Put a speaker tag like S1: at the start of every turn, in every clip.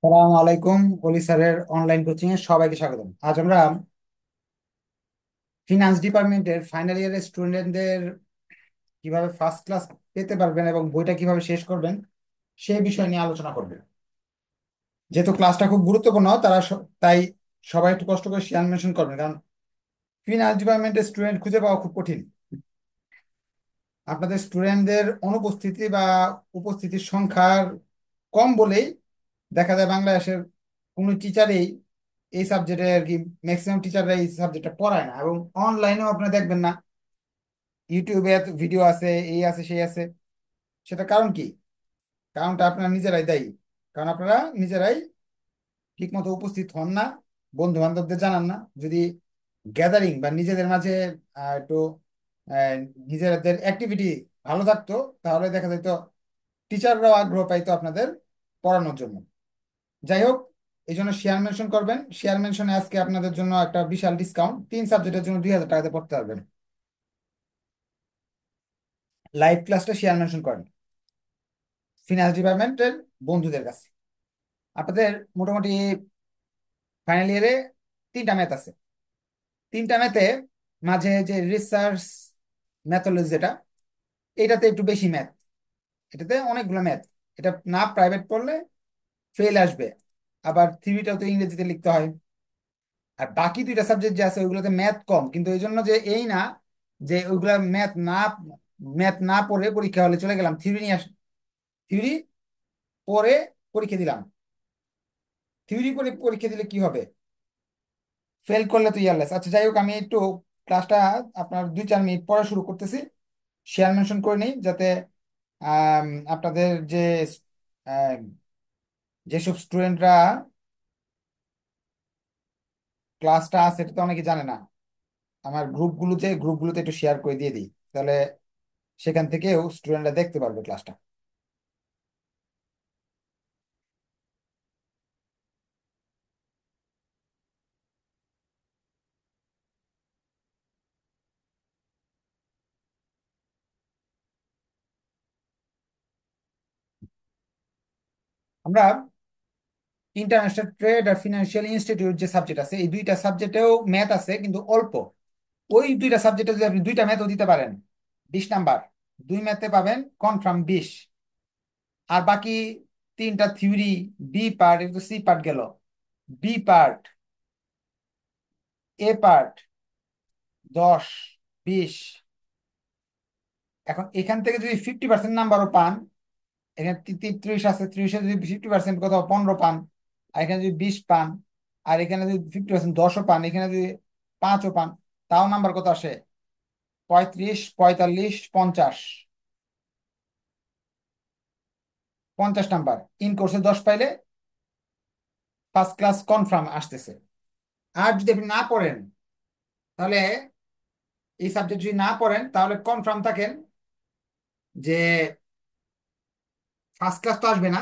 S1: সালাম আলাইকুম। অলি স্যারের অনলাইন কোচিং এ সবাইকে স্বাগতম। আজ আমরা ফিনান্স ডিপার্টমেন্টের ফাইনাল ইয়ারের স্টুডেন্টদের কিভাবে ফার্স্ট ক্লাস পেতে পারবেন এবং বইটা কিভাবে শেষ করবেন সেই বিষয় নিয়ে আলোচনা করবেন। যেহেতু ক্লাসটা খুব গুরুত্বপূর্ণ তাই সবাই একটু কষ্ট করে শেয়ার মেনশন করবেন, কারণ ফিনান্স ডিপার্টমেন্টের স্টুডেন্ট খুঁজে পাওয়া খুব কঠিন। আপনাদের স্টুডেন্টদের অনুপস্থিতি বা উপস্থিতির সংখ্যার কম বলেই দেখা যায় বাংলাদেশের কোনো টিচারই এই সাবজেক্টে আর কি, ম্যাক্সিমাম টিচাররা এই সাবজেক্টটা পড়ায় না। এবং অনলাইনেও আপনারা দেখবেন না, ইউটিউবে এত ভিডিও আছে, এই আছে সেই আছে। সেটা কারণ কি? কারণটা আপনারা নিজেরাই দায়ী। কারণ আপনারা নিজেরাই ঠিক মতো উপস্থিত হন না, বন্ধু বান্ধবদের জানান না। যদি গ্যাদারিং বা নিজেদের মাঝে একটু আহ, নিজেদের অ্যাক্টিভিটি ভালো থাকতো, তাহলে দেখা যেত টিচাররাও আগ্রহ পাইতো আপনাদের পড়ানোর জন্য। যাই হোক, এই জন্য শেয়ার মেনশন করবেন। শেয়ার মেনশনে আজকে আপনাদের জন্য একটা বিশাল ডিসকাউন্ট, 3 সাবজেক্টের জন্য 2000 টাকাতে পড়তে পারবেন। লাইভ ক্লাসটা শেয়ার মেনশন করেন ফিনান্স ডিপার্টমেন্টের বন্ধুদের কাছে। আপনাদের মোটামুটি ফাইনাল ইয়ারে 3টা ম্যাথ আছে। 3টা ম্যাথে মাঝে যে রিসার্চ ম্যাথোলজি যেটা, এটাতে একটু বেশি ম্যাথ, এটাতে অনেকগুলো ম্যাথ। এটা না প্রাইভেট পড়লে ফেল আসবে। আবার থিওরিটাও তো ইংরেজিতে লিখতে হয়। আর বাকি 2টা সাবজেক্ট যে আছে ওইগুলোতে ম্যাথ কম, কিন্তু এই জন্য যে এই না যে ওইগুলা ম্যাথ না পড়ে পরীক্ষা হলে চলে গেলাম থিওরি নিয়ে থিওরি পরে পরীক্ষা দিলাম। থিওরি পরে পরীক্ষা দিলে কি হবে? ফেল করলে তো ইয়ারলেস। আচ্ছা, যাই হোক, আমি একটু ক্লাসটা আপনার 2-4 মিনিট পরে শুরু করতেছি। শেয়ার মেনশন করে নিই যাতে আপনাদের আহ, যেসব স্টুডেন্টরা ক্লাসটা আছে, এটা তো অনেকে জানে না, আমার গ্রুপগুলোতে একটু শেয়ার করে দিয়ে দিই, তাহলে সেখান থেকেও স্টুডেন্টরা দেখতে পারবে ক্লাসটা। আমরা ইন্টারন্যাশনাল ট্রেড আর ফিনান্সিয়াল ইনস্টিটিউট যে সাবজেক্ট আছে, এই 2টা সাবজেক্টেও ম্যাথ আছে কিন্তু অল্প। ওই 2টা সাবজেক্টে যদি আপনি 2টা ম্যাথও দিতে পারেন, 20 নাম্বার। 2 ম্যাথে পাবেন কনফার্ম 20। আর বাকি 3টা থিওরি, বি পার্ট, এটা সি পার্ট গেল, বি পার্ট, এ পার্ট, 10, 20। এখন এখান থেকে যদি 50% নাম্বারও পান, এখানে 33 আছে, 30-এ যদি 50% কোথাও 15 পান, আর এখানে যদি 20 পান, আর এখানে যদি 50% 10ও পান, এখানে যদি 5ও পান, তাও নাম্বার কত আসে? 35, 45, 50। 50 নাম্বার ইন কোর্সে 10 পাইলে ফার্স্ট ক্লাস কনফার্ম আসতেছে। আর যদি আপনি না পড়েন, তাহলে এই সাবজেক্ট যদি না পড়েন তাহলে কনফার্ম থাকেন যে ফার্স্ট ক্লাস তো আসবে না,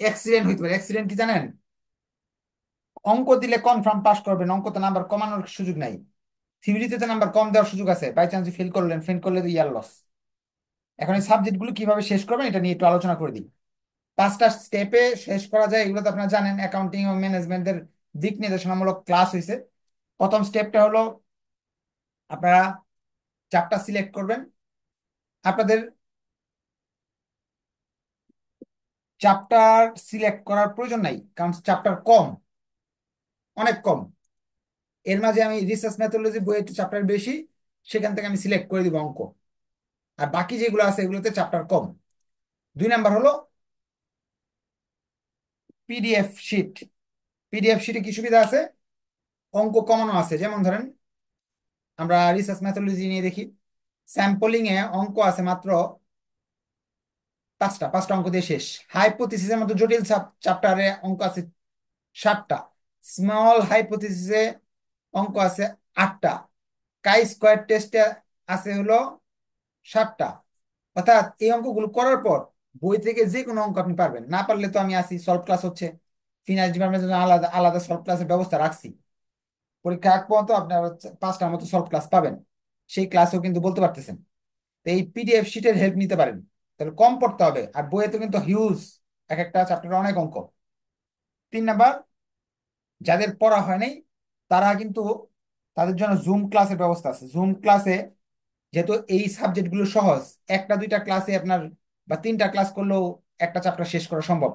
S1: অ্যাক্সিডেন্ট হইতে পারে। অ্যাক্সিডেন্ট কি জানেন? অঙ্ক দিলে কনফার্ম পাস করবেন, অঙ্কতে নাম্বার কমানোর সুযোগ নাই। থিওরিতে তো নাম্বার কম দেওয়ার সুযোগ আছে, বাই চান্স ফেল করলে তো ইয়ার লস। এখন এই সাবজেক্টগুলো কিভাবে শেষ করবেন এটা নিয়ে একটু আলোচনা করে দিই। 5টা স্টেপে শেষ করা যায়, এগুলো তো আপনারা জানেন। অ্যাকাউন্টিং ও ম্যানেজমেন্টের দিক নির্দেশনামূলক ক্লাস হয়েছে। প্রথম স্টেপটা হলো আপনারা চ্যাপ্টার সিলেক্ট করবেন। আপনাদের চ্যাপ্টার সিলেক্ট করার প্রয়োজন নাই, কারণ চ্যাপ্টার কম, অনেক কম। এর মাঝে আমি রিসার্চ ম্যাথোলজি বই একটু চ্যাপ্টার বেশি, সেখান থেকে আমি সিলেক্ট করে দিব অঙ্ক। আর বাকি যেগুলো আছে এগুলোতে চ্যাপ্টার কম। 2 নাম্বার হলো পিডিএফ শিট। পিডিএফ শিটে কি সুবিধা আছে? অঙ্ক কমানো আছে। যেমন ধরেন, আমরা রিসার্চ ম্যাথোলজি নিয়ে দেখি, স্যাম্পলিং এ অঙ্ক আছে মাত্র 5টা। 5টা অঙ্ক দিয়ে শেষ। হাইপোথিসিসের মতো জটিল চ্যাপ্টারে অঙ্ক আছে 7টা। স্মল হাইপোথিসিসে অঙ্ক আছে 8টা। কাই স্কোয়ার টেস্টে আছে হলো 7টা। অর্থাৎ এই অঙ্কগুলো করার পর বই থেকে যে কোনো অঙ্ক আপনি পারবেন। না পারলে তো আমি আসি, সলভ ক্লাস হচ্ছে, ফিনান্স ডিপার্টমেন্টের জন্য আলাদা আলাদা সলভ ক্লাসের ব্যবস্থা রাখছি। পরীক্ষা আগ পর্যন্ত আপনার হচ্ছে 5টার মতো সলভ ক্লাস পাবেন, সেই ক্লাসও কিন্তু বলতে পারতেছেন। তো এই পিডিএফ শিটের হেল্প নিতে পারেন, তাহলে কম পড়তে হবে। আর বইয়ে তো কিন্তু হিউজ, এক একটা চ্যাপ্টারে অনেক অঙ্ক। 3 নাম্বার, যাদের পড়া হয় নাই তারা কিন্তু, তাদের জন্য জুম ক্লাসের ব্যবস্থা আছে। জুম ক্লাসে যেহেতু এই সাবজেক্টগুলো সহজ, একটা দুইটা ক্লাসে আপনার বা 3টা ক্লাস করলেও একটা চ্যাপ্টার শেষ করা সম্ভব।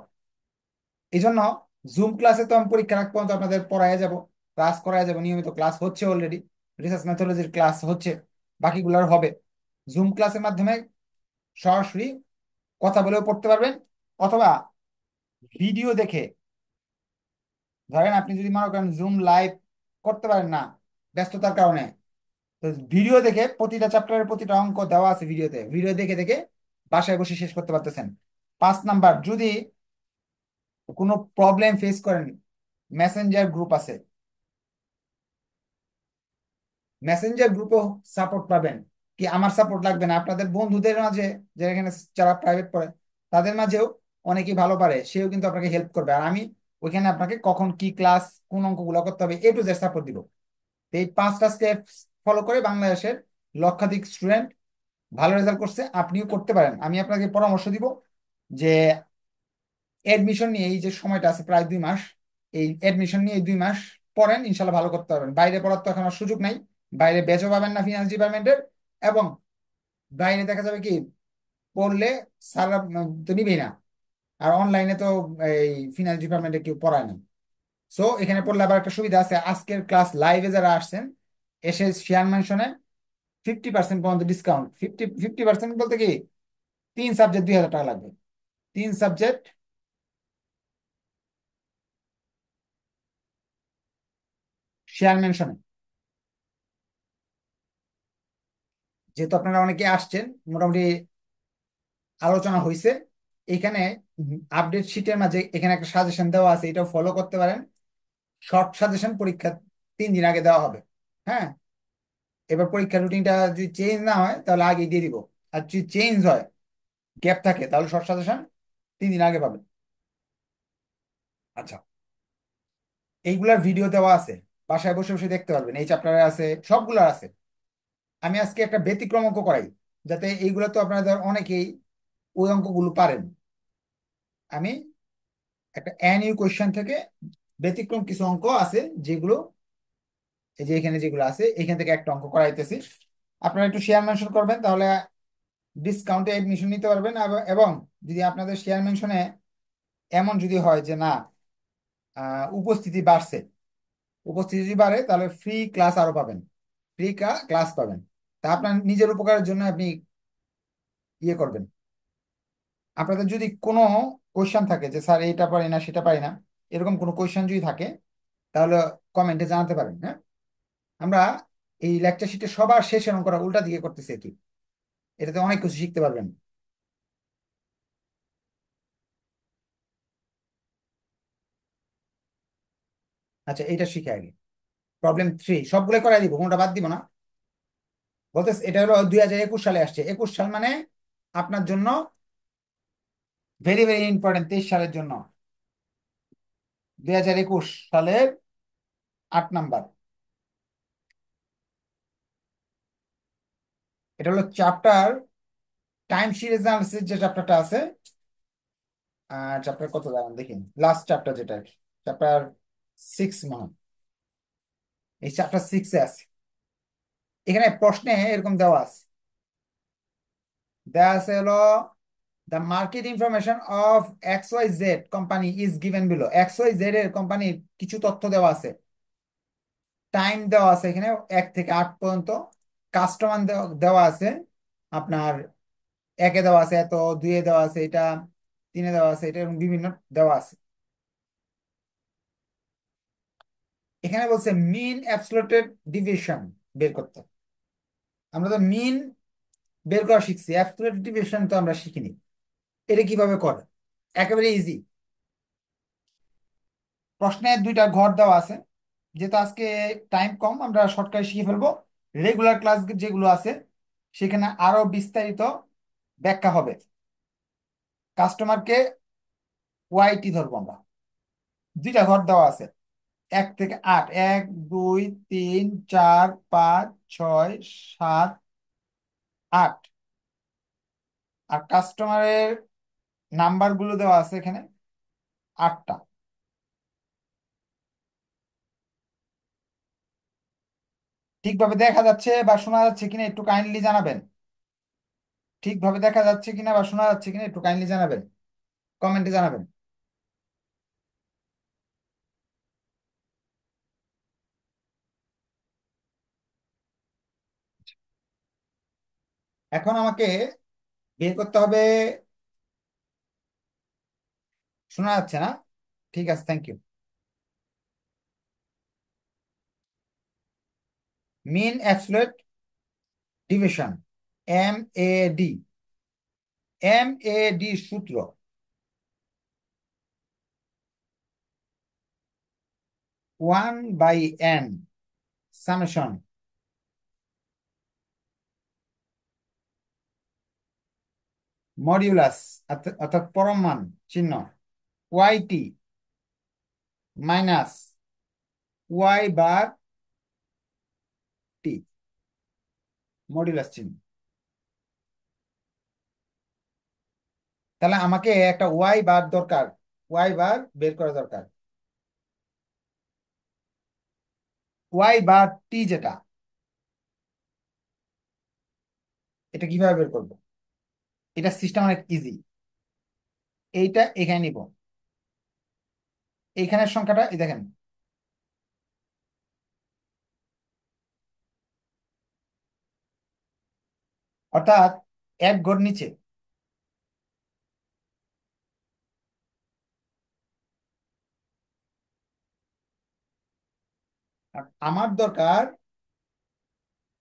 S1: এই জন্য জুম ক্লাসে তো আমি পরীক্ষার আগ পর্যন্ত আপনাদের পড়ায় যাব, ক্লাস করায় যাব, নিয়মিত ক্লাস হচ্ছে অলরেডি, রিসার্চ মেথোলজির ক্লাস হচ্ছে, বাকিগুলোর হবে। জুম ক্লাসের মাধ্যমে সরাসরি কথা বলেও পড়তে পারবেন, অথবা ভিডিও দেখে, ধরেন আপনি যদি মনে করেন জুম লাইভ করতে পারেন না ব্যস্ততার কারণে, তো ভিডিও দেখে প্রতিটা চ্যাপ্টারের প্রতিটা অঙ্ক দেওয়া আছে ভিডিওতে, ভিডিও দেখে দেখে বাসায় বসে শেষ করতে পারতেছেন। 5 নাম্বার, যদি কোনো প্রবলেম ফেস করেন, মেসেঞ্জার গ্রুপ আছে, মেসেঞ্জার গ্রুপও সাপোর্ট পাবেন। কি আমার সাপোর্ট লাগবে না, আপনাদের বন্ধুদের মাঝে, যারা এখানে যারা প্রাইভেট পড়ে তাদের মাঝেও অনেকেই ভালো পারে, সেও কিন্তু আপনাকে হেল্প করবে। আর আমি ওইখানে আপনাকে কখন কি ক্লাস, কোন অঙ্কগুলো করতে হবে, A to Z সাপোর্ট দিব। তো এই 5টা স্টেপ ফলো করে বাংলাদেশের লক্ষাধিক স্টুডেন্ট ভালো রেজাল্ট করছে, আপনিও করতে পারেন। আমি আপনাকে পরামর্শ দিব যে এডমিশন নিয়ে, এই যে সময়টা আছে প্রায় 2 মাস, এই এডমিশন নিয়ে এই 2 মাস পড়েন, ইনশাল্লাহ ভালো করতে পারবেন। বাইরে পড়ার তো এখন আর সুযোগ নাই, বাইরে ব্যাচও পাবেন না ফিনান্স ডিপার্টমেন্টের, এবং বাইরে দেখা যাবে কি পড়লে স্যাররা তো নিবেই না, আর অনলাইনে তো এই ফিনান্স ডিপার্টমেন্টে কেউ পড়ায় না। সো এখানে পড়লে আবার একটা সুবিধা আছে, আজকের ক্লাস লাইভে যারা আসছেন এসে শেয়ার মেনশনে 50% পর্যন্ত ডিসকাউন্ট। 50% বলতে কি, 3 সাবজেক্ট 2,000 টাকা লাগবে, 3 সাবজেক্ট শেয়ার মেনশনে। যেহেতু আপনারা অনেকে আসছেন, মোটামুটি আলোচনা হয়েছে, এখানে আপডেট শিটের মাঝে এখানে একটা সাজেশন দেওয়া আছে, এটাও ফলো করতে পারেন। শর্ট সাজেশন পরীক্ষা 3 দিন আগে দেওয়া হবে। হ্যাঁ, এবার পরীক্ষার রুটিনটা যদি চেঞ্জ না হয় তাহলে আগে দিয়ে দিব, আর যদি চেঞ্জ হয়, গ্যাপ থাকে, তাহলে শর্ট সাজেশন 3 দিন আগে পাবেন। আচ্ছা, এইগুলার ভিডিও দেওয়া আছে, বাসায় বসে বসে দেখতে পারবেন, এই চ্যাপ্টারে আছে, সবগুলো আছে। আমি আজকে একটা ব্যতিক্রম অঙ্ক করাই, যাতে এইগুলো তো আপনাদের অনেকেই ওই অঙ্কগুলো পারেন। আমি একটা NU কোয়েশ্চেন থেকে ব্যতিক্রম কিছু অঙ্ক আছে যেগুলো, এই যে এখানে যেগুলো আছে এখান থেকে একটা অঙ্ক করাইতেছি। আপনারা একটু শেয়ার মেনশন করবেন, তাহলে ডিসকাউন্টে এডমিশন নিতে পারবেন। এবং যদি আপনাদের শেয়ার মেনশনে এমন যদি হয় যে না, উপস্থিতি বাড়ছে, উপস্থিতি যদি বাড়ে তাহলে ফ্রি ক্লাস আরো পাবেন, ফ্রি ক্লাস পাবেন। তা আপনার নিজের উপকারের জন্য আপনি ইয়ে করবেন। আপনাদের যদি কোনো কোয়েশ্চেন থাকে যে স্যার এইটা পারি না সেটা পারি না, এরকম কোনো কোয়েশ্চেন যদি থাকে তাহলে কমেন্টে জানাতে পারেন। হ্যাঁ, আমরা এই লেকচার শিটে সবার শেষে অঙ্কটা উল্টা দিকে করতেছি আর কি, এটাতে অনেক কিছু শিখতে পারবেন। আচ্ছা, এটা শিখে আগে প্রবলেম 3 সবগুলো করাই দিব, কোনটা বাদ দিব না। বলতে এটা হলো 2021 সালে আসছে, 21 সাল মানে আপনার জন্য ভেরি ভেরি ইম্পর্টেন্ট, 23 সালের জন্য। 2021 সালের 8 নাম্বার, এটা হলো চ্যাপ্টার টাইম সিরিজ অ্যানালিসিস, যে চ্যাপ্টারটা আছে। চ্যাপ্টার কত দাঁড়ান দেখি, লাস্ট চ্যাপ্টার যেটা, চ্যাপ্টার 6 মনে হয়। এই চ্যাপ্টার 6-এ আছে, এখানে প্রশ্নে এরকম দেওয়া আছে, দেওয়া আছে হলো the market information of XYZ company is given below. XYZ এর কোম্পানির কিছু তথ্য দেওয়া আছে, টাইম দেওয়া আছে এখানে 1 থেকে 8 পর্যন্ত, কাস্টমার দেওয়া আছে আপনার, 1-এ দেওয়া আছে এত, 2-এ দেওয়া আছে এটা, 3-এ দেওয়া আছে এটা, এরকম বিভিন্ন দেওয়া আছে। এখানে বলছে মিন অ্যাবসলিউটেড ডিভিশন বের করতে। আমরা তো মিন বের করা শিখছি, অ্যাবসলিউট ডিভিশন তো আমরা শিখিনি। এটা কিভাবে করে, একেবারে ইজি। প্রশ্নে 2টা ঘর দেওয়া আছে, যেহেতু আজকে টাইম কম আমরা শর্টকাটে শিখে ফেলবো। রেগুলার ক্লাস যেগুলো আছে সেখানে আরো বিস্তারিত ব্যাখ্যা হবে। কাস্টমারকে ওয়াইটি ধরবো আমরা, 2টা ঘর দেওয়া আছে, 1 থেকে 8, 1, 2, 3, 4, 5, 6, 7, 8। আর কাস্টমারের নাম্বার গুলো দেওয়া আছে এখানে 8টা। ঠিকভাবে দেখা যাচ্ছে বা শোনা যাচ্ছে কিনা একটু কাইন্ডলি জানাবেন। ঠিকভাবে দেখা যাচ্ছে কিনা বা শোনা যাচ্ছে কিনা একটু কাইন্ডলি জানাবেন, কমেন্টে জানাবেন। এখন আমাকে বের করতে হবে। শোনা যাচ্ছে না? ঠিক আছে, thank you. Mean absolute division, MAD। MAD সূত্র: 1/n সামেশন মডিউলাস, অর্থাৎ পরম মান চিহ্ন, YT মাইনাস Y/T মডিউলাস চিহ্ন। তাহলে আমাকে একটা Y বার দরকার, Y বার বের করা দরকার। Y/T যেটা, এটা কিভাবে বের করবো? এটা সিস্টেম অনেক ইজি। এইটা এখানে নিব, এইখানের সংখ্যাটা এই দেখেন, অর্থাৎ এক ঘর নিচে। আর আমার দরকার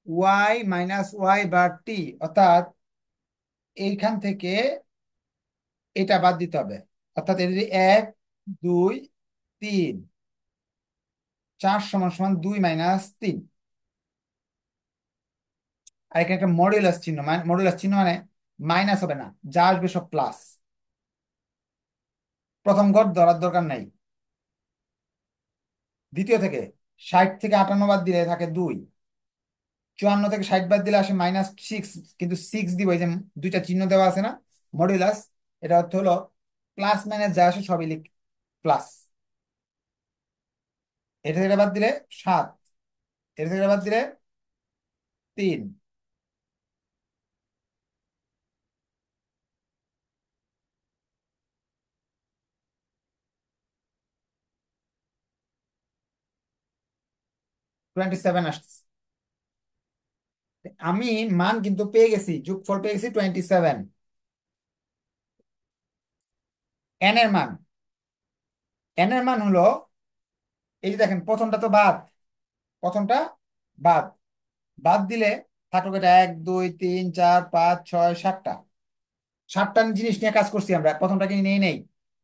S1: Y-Y/T, অর্থাৎ এইখান থেকে এটা বাদ দিতে হবে। অর্থাৎ এটা যদি 1 2 3 4 সমান সমান 2 - 3। আর এখানে একটা মডুলাস চিহ্ন, মডুলাস চিহ্ন মানে মাইনাস হবে না, যা আসবে সব প্লাস। প্রথম ঘর ধরার দরকার নাই। দ্বিতীয় থেকে 60 থেকে 58 বাদ দিলে থাকে 2। 54 থেকে 60 বাদ দিলে আসে -6, কিন্তু 6 দিব, এই যে দুইটা চিহ্ন দেওয়া আছে না, মডুলাস। এটা অর্থ হলো প্লাস মাইনাস যা আসে সবই লিখ প্লাস। এটা থেকে বাদ দিলে 7, এটা থেকে বাদ দিলে 3। 27 আসছে। আমি মান কিন্তু পেয়ে গেছি, যোগফল পেয়ে গেছি 27। এন এর মান, এন এর মান হলো, এই যে দেখেন প্রথমটা তো বাদ, প্রথমটা বাদ। বাদ দিলে থাকলো এটা 1 2 3 4 5 6 7টা। 7টা জিনিস নিয়ে কাজ করছি আমরা, প্রথমটাকে নিয়ে নেই।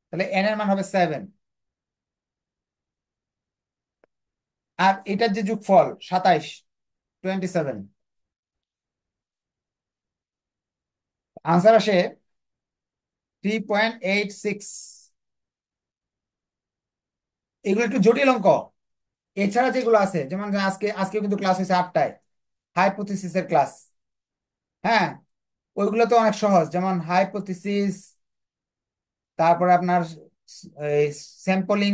S1: তাহলে এন এর মান হবে 7। আর এটার যে যোগফল 27, 27, আনসার আসে 3.86। এগুলো একটু জটিল অঙ্ক। এছাড়া যেগুলো আছে, যেমন আজকে আজকে কিন্তু ক্লাস হয়েছে 8টায়, হাইপোথিসিসের ক্লাস। হ্যাঁ, ওইগুলো তো অনেক সহজ, যেমন হাইপোথিসিস, তারপরে আপনার স্যাম্পলিং,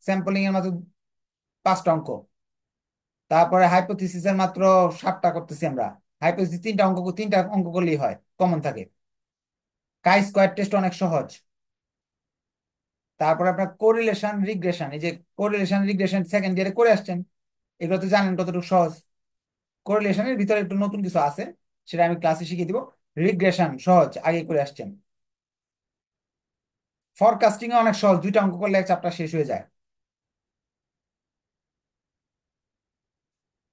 S1: স্যাম্পলিং এর মাত্র 5টা অঙ্ক। তারপরে হাইপোথিসিসের মাত্র 7টা করতেছি আমরা। হাইপোথিসিস 3টা অঙ্ক, 3টা অঙ্ক করলেই হয়, কমন থাকে। কাই স্কোয়ার টেস্ট অনেক সহজ। তারপরে আপনার কোরিলেশন রিগ্রেশন, এই যে কোরিলেশন রিগ্রেশন সেকেন্ড ইয়ারে করে আসছেন, এগুলো তো জানেন কতটুকু সহজ। কোরিলেশনের ভিতরে একটু নতুন কিছু আছে, সেটা আমি ক্লাসে শিখিয়ে দিব। রিগ্রেশন সহজ, আগে করে আসছেন। ফরকাস্টিং অনেক সহজ, 2টা অঙ্ক করলে চ্যাপ্টার শেষ হয়ে যায়।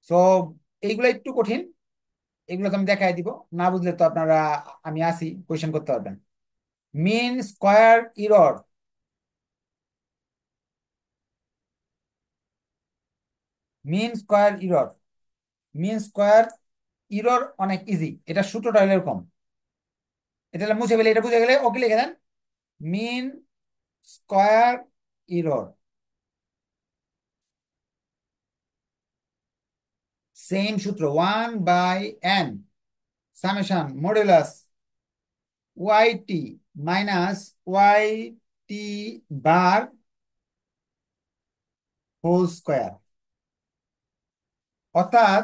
S1: সো এইগুলো একটু কঠিন, এগুলো তো আমি দেখাই দিব। না বুঝলে তো আপনারা, আমি আসি, কোয়েশ্চেন করতে পারবেন। Mean square error, mean square error, mean square error অনেক ইজি। এটা সূত্রটা হলো এরকম, এটা হলো মুছে ফেলে, এটা বুঝে গেলে ওকে লিখে দেন। মিন স্কোয়ার ইরর, সেম সূত্র, 1/n summation modulus YT minus YT bar whole square. অর্থাৎ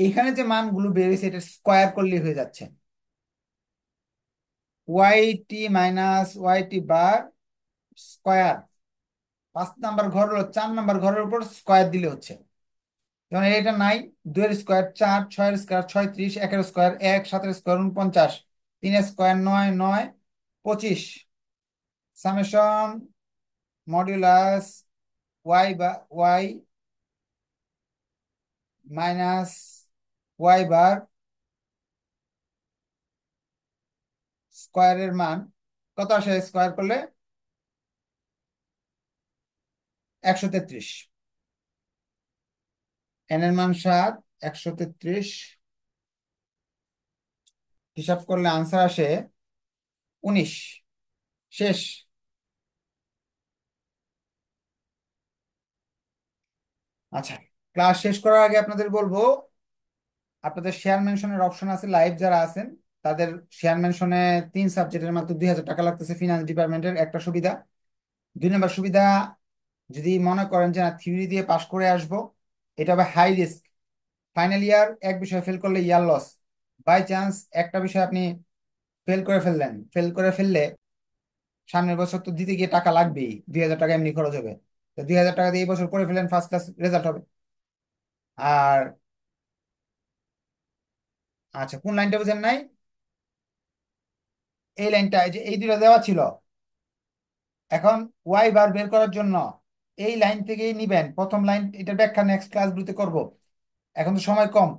S1: এখানে যে মানগুলো বেরিয়েছে এটা স্কোয়ার করলে হয়ে যাচ্ছে। Y T minus Y T বার স্কোয়ার, 5 নাম্বার ঘর হলো 4 নাম্বার ঘরের উপর স্কোয়ার দিলে হচ্ছে। যেমন এটা নাই, 2 এর স্কোয়ার 4, 6 এর স্কোয়ার 36, 1 এর স্কোয়ার 1, 7 এর স্কোয়ার 49, 3 এর square 9, 9 25, summation modulus Y minus Y bar স্কোয়ারের মান কত আসে স্কোয়ার করলে? 133। এন এর মান 7, 133 হিসাব করলে আনসার আসে 19। শেষ। আচ্ছা, ক্লাস শেষ করার আগে আপনাদের বলবো, আপনাদের শেয়ার মেনশনের অপশন আছে, লাইভ যারা আছেন তাদের শেয়ার মেনশনে 3 সাবজেক্টের মাত্র 2,000 টাকা লাগতেছে ফিনান্স ডিপার্টমেন্টের, একটা সুবিধা। 2 নম্বর সুবিধা, যদি মনে করেন যে না থিওরি দিয়ে পাশ করে আসবো, এটা হবে হাই রিস্ক। ফাইনাল ইয়ার এক বিষয় ফেল করলে ইয়ার লস। বাই চান্স একটা বিষয় আপনি ফেল করে ফেললে সামনের বছর তো দিতে গিয়ে টাকা লাগবেই, 2,000 টাকা এমনি খরচ হবে। তো 2,000 টাকা দিয়ে এই বছর করে ফেলেন, ফার্স্ট ক্লাস রেজাল্ট হবে। আর আচ্ছা, কোন লাইনটা বুঝেন নাই? এই লাইনটা, এই যে এই দুটো দেওয়া ছিল, এখন ওয়াই বার বের করার জন্য এই লাইন থেকেই নিবেন। প্রথম লাইন, এটার ব্যাখ্যা নেক্সট ক্লাসগুলোতে করব, এখন তো সময় কম।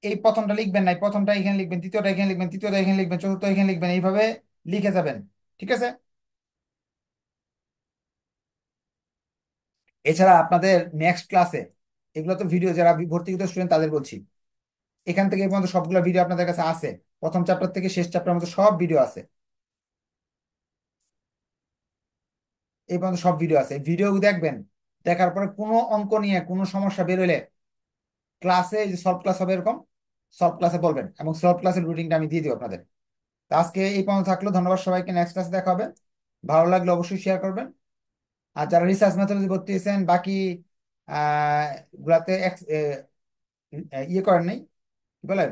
S1: এই প্রথমটা লিখবেন নাই, প্রথমটা এখানে লিখবেন, তৃতীয়টা এখানে লিখবেন, তৃতীয়টা এখানে লিখবেন, চতুর্থ এখানে লিখবেন, এইভাবে লিখে যাবেন। ঠিক আছে? এছাড়া আপনাদের নেক্সট ক্লাসে, এগুলো তো ভিডিও, যারা ভর্তিকৃত স্টুডেন্ট তাদের বলছি, এখান থেকে এই পর্যন্ত সবগুলো ভিডিও আপনাদের কাছে আছে। প্রথম চ্যাপ্টার থেকে শেষ চ্যাপ্টার মধ্যে সব ভিডিও আছে, এই পর্যন্ত সব ভিডিও আছে। ভিডিও দেখবেন, দেখার পরে কোনো অঙ্ক নিয়ে কোনো সমস্যা বের হলে ক্লাসে, যে সলভ ক্লাস হবে এরকম, সলভ ক্লাসে বলবেন, এবং সলভ ক্লাসের রুটিনটা আমি দিয়ে দিব আপনাদের। তো আজকে এই পর্যন্ত থাকলো, ধন্যবাদ সবাইকে, নেক্সট ক্লাসে দেখা হবে। ভালো লাগলে অবশ্যই শেয়ার করবেন। আর যারা রিসার্চ মেথডে ভর্তি হয়েছেন, বাকি গুলাতে ইয়ে করেন নাই, কি বলে,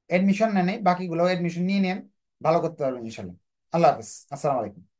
S1: এডমিশন নেন নাই, বাকিগুলো এডমিশন নিয়ে নেন, ভালো করতে পারবেন ইনশাল্লাহ। আল্লাহ হাফিজ, আসসালামু আলাইকুম।